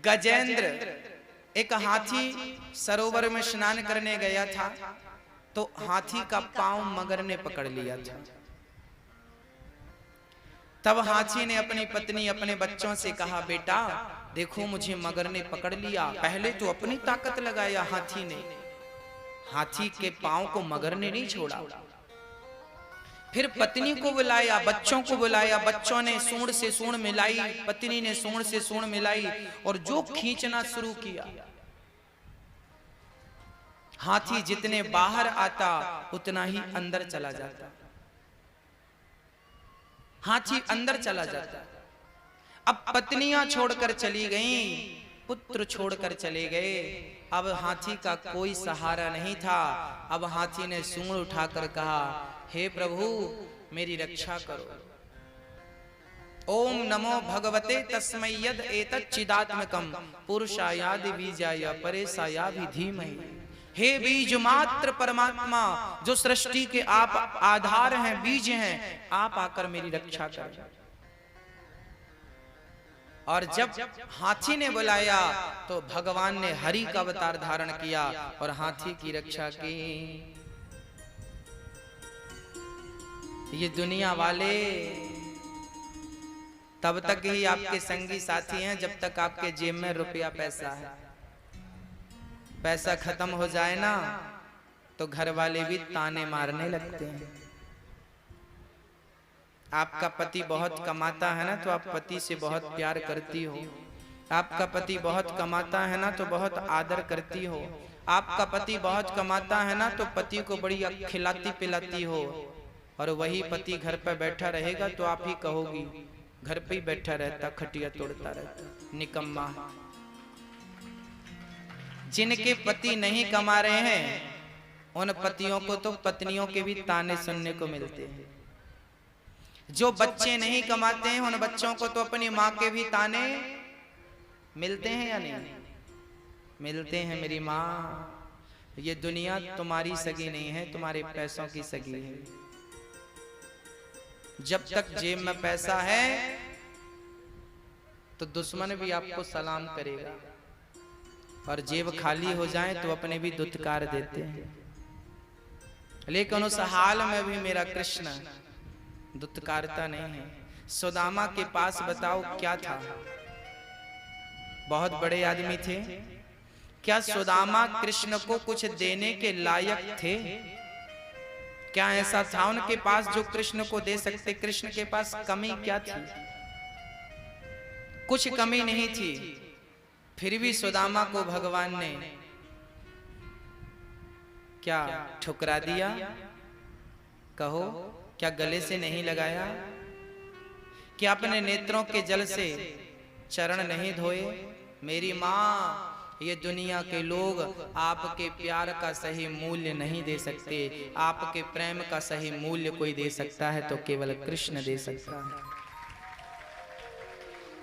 गजेंद्र एक हाथी सरोवर में स्नान करने गया था, तो हाथी का पांव मगर ने पकड़ लिया था। तब हाथी ने अपनी पत्नी अपने बच्चों से कहा, बेटा देखो मुझे मगर ने पकड़ लिया। पहले तो अपनी ताकत लगाया हाथी ने, हाथी के पांव को मगर ने नहीं छोड़ा। फिर पत्नी को बुलाया, बच्चों को बुलाया, बच्चों ने सूंड से सूंड मिलाई, पत्नी ने सूंड से सूंड मिलाई और जो खींचना शुरू किया, हाथी जितने बाहर आता उतना ही अंदर चला जाता, हाथी अंदर चला जाता। अब पत्नियां छोड़कर चली गईं, पुत्र छोड़कर चले गए। अब हाथी का कोई सहारा नहीं था। अब हाथी ने सूंड उठाकर कहा, हे प्रभु मेरी रक्षा करो। ओम नमो भगवते तस्मै यद एतत् चिदात्मकं पुरुषायादि बीजाय परेशायाभि धीमहि। हे बीज मात्र परमात्मा, जो सृष्टि के आप आधार हैं, बीज हैं, आप आकर मेरी रक्षा करें। और जब हाथी ने बुलाया तो भगवान ने हरि का अवतार धारण किया और हाथी की रक्षा की। ये दुनिया वाले तब तक ही आपके संगी साथी हैं जब तक आपके जेब में रुपया पैसा है। पैसा खत्म हो जाए ना तो घर वाले भी ताने मारने लगते हैं। आपका पति बहुत कमाता है ना तो आप पति से बहुत प्यार करती हो। आपका पति बहुत कमाता है ना तो बहुत आदर करती हो। आपका पति बहुत कमाता है ना तो पति को बड़ी खिलाती पिलाती हो। और वही पति घर पर बैठा रहेगा तो आप ही कहोगी, घर पे ही बैठा रहता, खटिया तोड़ता रहता, निकम्मा। जिनके पति नहीं कमा रहे हैं उन पतियों को तो पत्नियों के भी ताने सुनने को मिलते हैं। जो बच्चे नहीं कमाते हैं उन बच्चों को तो अपनी माँ के भी ताने मिलते हैं या नहीं मिलते हैं। मेरी माँ, ये दुनिया तुम्हारी सगी नहीं है, तुम्हारे पैसों की सगी है। जब तक जेब में पैसा है तो दुश्मन भी आपको सलाम करेगा, और जेब खाली हो जाए तो अपने भी दुत्कार देते हैं। लेकिन उस हाल में भी मेरा कृष्ण दुत्कारता नहीं है। सुदामा के पास बताओ क्या था, बहुत बड़े आदमी थे। क्या सुदामा कृष्ण को कुछ देने के लायक थे? क्या ऐसा था उनके पास जो कृष्ण को दे सकते? कृष्ण के पास कमी क्या थी? कुछ कमी नहीं थी। फिर भी सुदामा को भगवान ने क्या ठुकरा दिया? कहो, क्या गले से नहीं लगाया? क्या अपने नेत्रों के जल से चरण नहीं धोए? मेरी माँ, ये दुनिया के लोग आपके प्यार का सही मूल्य नहीं दे सकते। आपके प्रेम का सही मूल्य कोई दे सकता है तो केवल कृष्ण दे सकता है।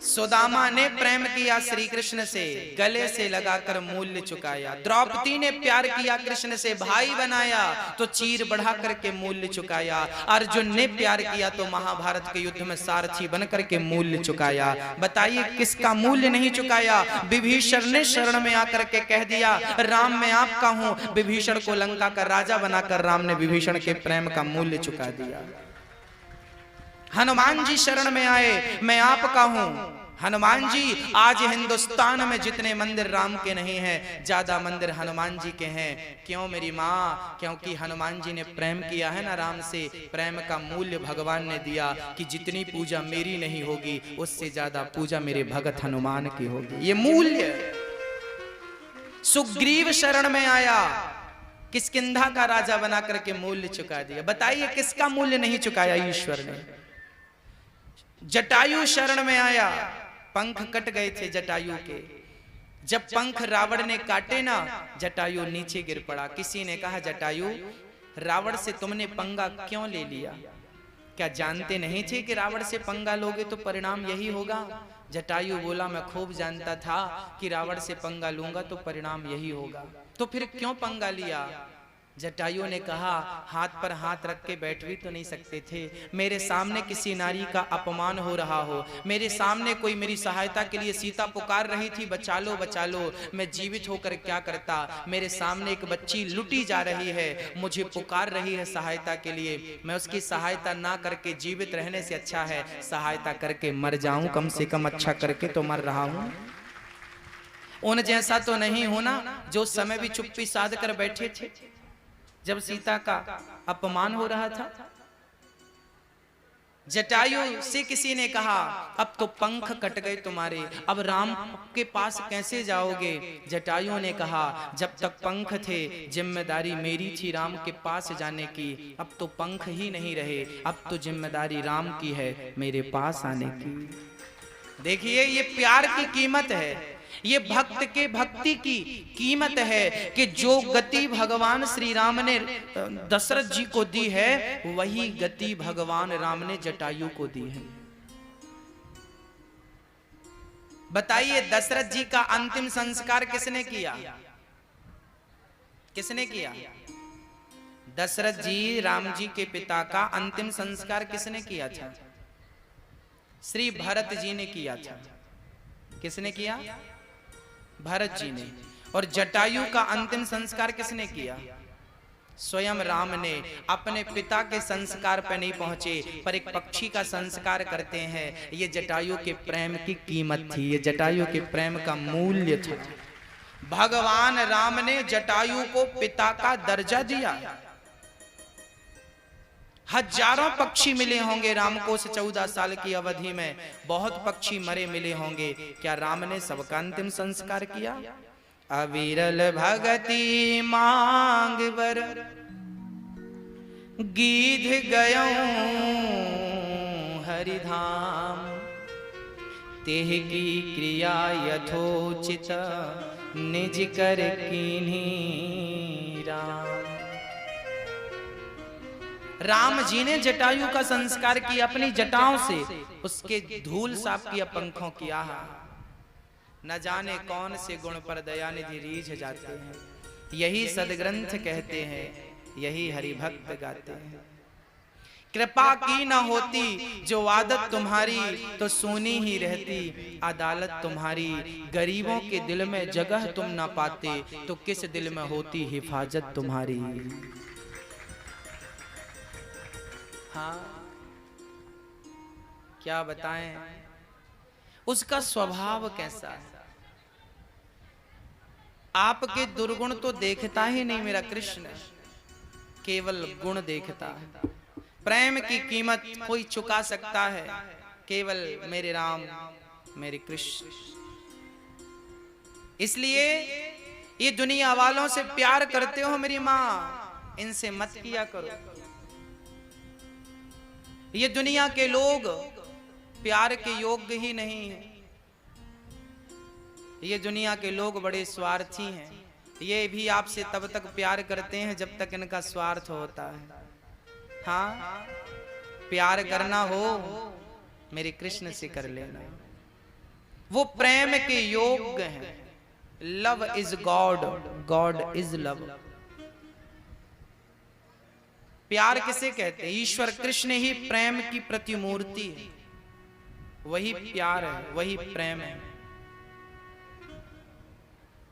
सुदामा ने प्रेम किया श्री कृष्ण से, गले से लगाकर मूल्य चुकाया। द्रौपदी ने प्यार किया कृष्ण से, भाई बनाया तो चीर बढ़ा करके मूल्य चुकाया। अर्जुन ने प्यार किया तो महाभारत के युद्ध में सारथी बनकर के मूल्य चुकाया। बताइए किसका मूल्य नहीं चुकाया? विभीषण ने शरण में आकर के कह दिया, राम मैं आपका हूं। विभीषण को लंका का राजा बनाकर राम ने विभीषण के प्रेम का मूल्य चुका दिया। हनुमान जी शरण में आए, मैं आपका हूं। हनुमान जी, आज हिंदुस्तान में जितने मंदिर राम के नहीं हैं, ज्यादा मंदिर हनुमान जी के हैं। क्यों मेरी माँ? क्योंकि हनुमान जी ने प्रेम किया है ना राम से। प्रेम का मूल्य भगवान ने दिया कि जितनी पूजा मेरी नहीं होगी उससे ज्यादा पूजा मेरे भगत हनुमान की होगी। ये मूल्य। सुग्रीव शरण में आया, किष्किंधा का राजा बना करके मूल्य चुका दिया। बताइए किसका मूल्य नहीं चुकाया? ईश्वर ने। जटायु शरण में आया, पंख कट गए थे जटायु के। जब पंख रावण ने काटे ना, जटायु नीचे गिर पड़ा। किसी ने कहा, जटायु रावण से तुमने पंगा क्यों ले लिया? क्या जानते नहीं थे कि रावण से पंगा लोगे तो परिणाम यही होगा? जटायु बोला, मैं खूब जानता था कि रावण से पंगा लूंगा तो परिणाम यही होगा। तो फिर क्यों पंगा लिया? जटायु ने कहा, हाथ पर हाथ रख के बैठ भी तो नहीं सकते थे। मेरे सामने किसी नारी का अपमान हो रहा हो, मेरे सामने कोई मेरी सहायता के लिए सीता पुकार रही थी, बचा लो बचा लो, मैं जीवित होकर क्या करता। मेरे सामने एक बच्ची लुटी जा रही है, मुझे पुकार रही है सहायता के लिए, मैं उसकी सहायता ना करके जीवित रहने से अच्छा है सहायता करके मर जाऊं, कम से कम अच्छा करके तो मर रहा हूं। उन जैसा तो नहीं होना जो उस समय भी चुप्पी साध कर बैठे थे जब सीता का अपमान हो रहा था। जटायु से किसी ने कहा, अब तो पंख कट गए तुम्हारे, अब राम के पास कैसे जाओगे। जटायु ने कहा, जब तक पंख थे जिम्मेदारी मेरी थी राम के पास जाने की, अब तो पंख ही नहीं रहे, अब तो जिम्मेदारी राम की है मेरे पास आने की। देखिए ये प्यार की कीमत है, ये भक्त के भक्ति की कीमत है कि जो गति भगवान श्री राम ने दशरथ जी को दी है, वही गति भगवान राम ने जटायु को दी है। बताइए दशरथ जी का अंतिम संस्कार किसने किया? किसने किया? दशरथ जी राम जी के पिता का अंतिम संस्कार किसने किया था? श्री भरत जी ने किया था। किसने किया? भरत जी ने। और जटायु का अंतिम संस्कार किसने किया? स्वयं राम ने। अपने पिता के संस्कार पर नहीं पहुंचे पर एक पक्षी का संस्कार करते हैं। ये जटायु के प्रेम की कीमत थी, ये जटायु के प्रेम का मूल्य था। भगवान राम ने जटायु को पिता का दर्जा दिया। हजारों पक्षी मिले होंगे राम को उस 14 साल की अवधि में, बहुत पक्षी मरे मिले होंगे, क्या राम ने सबका अंतिम संस्कार किया? अविरल भगति मांग वर गीध गयो हरिधाम, तेह की क्रिया यथोचित निज कर कीन्ही राम। राम जी ने जटायु का संस्कार किया, अपनी जटाओं से उसके धूल साफ किया, पंखों किया। न जाने कौन से गुण पर दयानिधि रीझ जाते हैं, यही सदग्रंथ कहते हैं, यही हरिभक्त गाते हैं। कृपा की न होती जो आदत तुम्हारी तो सोनी ही रहती अदालत तुम्हारी। गरीबों के दिल में जगह तुम ना पाते तो किस दिल में होती हिफाजत तुम्हारी। हाँ क्या बताएं उसका स्वभाव कैसा है। आपके दुर्गुण तो देखता ही नहीं मेरा कृष्ण, केवल गुण देखता है। प्रेम की कीमत कोई चुका सकता है, केवल मेरे राम मेरे कृष्ण। इसलिए ये दुनिया वालों से प्यार करते हो मेरी मां, इनसे मत किया करो। ये दुनिया के लोग प्यार के योग्य ही नहीं है। ये दुनिया के लोग बड़े स्वार्थी हैं। ये भी आपसे तब तक प्यार करते हैं जब तक इनका स्वार्थ होता है। हाँ प्यार करना हो मेरे कृष्ण से कर लेना, वो प्रेम के योग्य हैं। Love is God, God is love. प्यार किसे कहते हैं? ईश्वर कृष्ण ही प्रेम की प्रतिमूर्ति है, वही प्यार है, वही प्रेम है।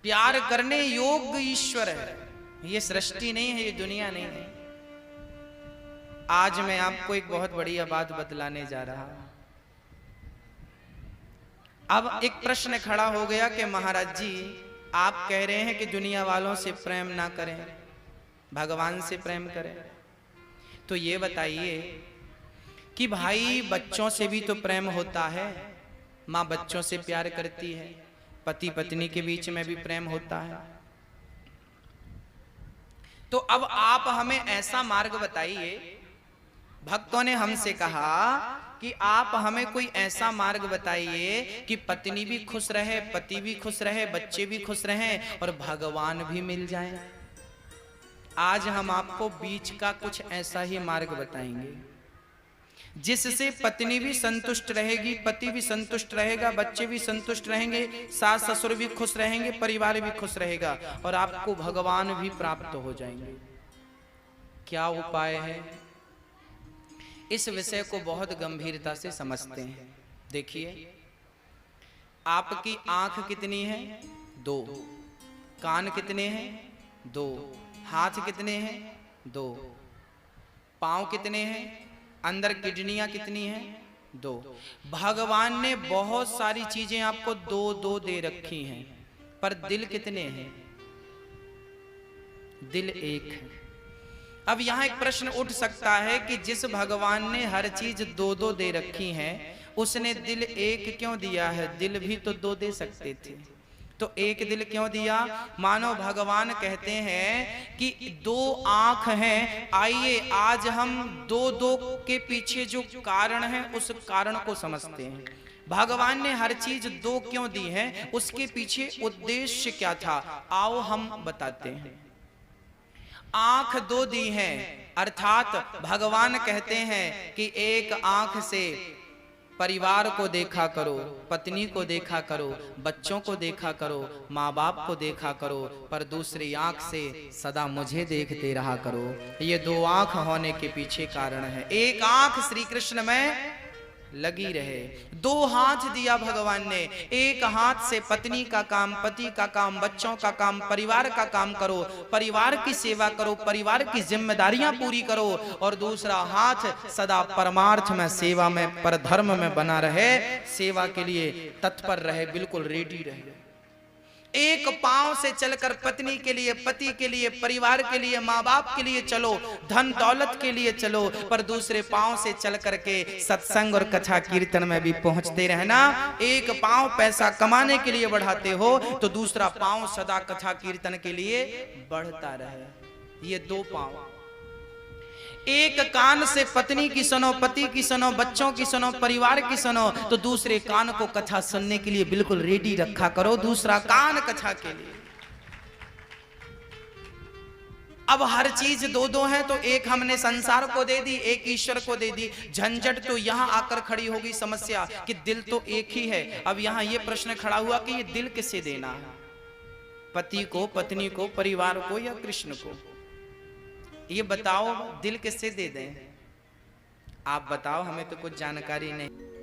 प्यार करने योग्य ईश्वर है, ये सृष्टि नहीं है, ये दुनिया नहीं है। आज मैं आपको एक बहुत बढ़िया बात बतलाने जा रहा हूं। अब एक प्रश्न खड़ा हो गया कि महाराज जी आप कह रहे हैं कि दुनिया वालों से प्रेम ना करें, भगवान से प्रेम करें। तो ये बताइए कि भाई बच्चों से भी तो प्रेम होता है, माँ बच्चों से प्यार करती है, पति पत्नी के बीच में भी प्रेम होता है। तो अब आप हमें ऐसा मार्ग बताइए, भक्तों ने हमसे कहा कि आप हमें कोई ऐसा मार्ग बताइए कि पत्नी भी खुश रहे, पति भी खुश रहे, बच्चे भी खुश रहें और भगवान भी मिल जाएं। आज हम आपको बीच का कुछ ऐसा ही मार्ग बताएंगे जिससे पत्नी भी संतुष्ट रहेगी, पति भी संतुष्ट रहेगा, बच्चे भी संतुष्ट रहेंगे, सास ससुर भी खुश रहेंगे, परिवार भी खुश रहेगा और आपको भगवान भी प्राप्त हो जाएंगे। क्या उपाय है? इस विषय को बहुत गंभीरता से समझते हैं। देखिए, आपकी आंख कितनी है? 2। कान कितने हैं? 2। हाथ कितने हैं? 2। पांव कितने हैं? अंदर किडनियां कितनी हैं? 2। भगवान ने बहुत सारी चीजें आपको 2-2 दे रखी हैं, पर दिल कितने हैं? दिल एक है। अब यहां एक प्रश्न उठ सकता है कि जिस भगवान ने हर चीज 2-2 दे रखी हैं, उसने दिल एक क्यों दिया है? दिल भी तो 2 दे सकते थे, तो एक दिल क्यों दिया? मानो भगवान कहते हैं कि 2 आंख हैं, आइए आज हम 2-2 के पीछे जो कारण है उस कारण को समझते हैं। भगवान ने हर चीज 2 क्यों दी है, उसके पीछे उद्देश्य क्या था, आओ हम बताते हैं। आंख 2 दी हैं, अर्थात भगवान कहते हैं कि एक आंख से परिवार को देखा करो, पत्नी को देखा करो, बच्चों को देखा करो, माँ बाप को देखा करो, पर दूसरी आंख से सदा मुझे देखते रहा करो। ये 2 आंख होने के पीछे कारण है। एक आंख श्री कृष्ण में लगी रहे। 2 हाथ दिया भगवान ने, एक हाथ से पत्नी का काम, पति का काम, बच्चों का काम, परिवार का काम करो, परिवार की सेवा करो, परिवार की जिम्मेदारियां पूरी करो, और दूसरा हाथ सदा परमार्थ में, सेवा में, परधर्म में बना रहे, सेवा के लिए तत्पर रहे, बिल्कुल रेडी रहे। एक पांव से चलकर पत्नी के लिए, पति के लिए, परिवार के लिए, माँ बाप के लिए चलो, धन दौलत के लिए चलो, पर दूसरे पांव से चल करके सत्संग और कथा कीर्तन में भी पहुंचते रहना। एक पांव पैसा कमाने के लिए बढ़ाते हो, तो दूसरा पांव सदा कथा कीर्तन के लिए बढ़ता रहे। ये 2 पांव। एक कान से पत्नी की सुनो, पति की सुनो, बच्चों की सुनो, परिवार की सुनो, तो दूसरे कान को कथा सुनने के लिए बिल्कुल रेडी रखा करो, दूसरा कान कथा के लिए। अब हर चीज 2-2 है, तो एक हमने संसार को दे दी, एक ईश्वर को दे दी। झंझट तो यहां आकर खड़ी होगी समस्या कि दिल तो एक ही है। अब यहां यह प्रश्न खड़ा हुआ कि ये दिल किसे देना है, पति को, पत्नी को, परिवार को, या कृष्ण को? ये बताओ, दिल किससे दे दें? आप बताओ, हमें तो कुछ जानकारी नहीं।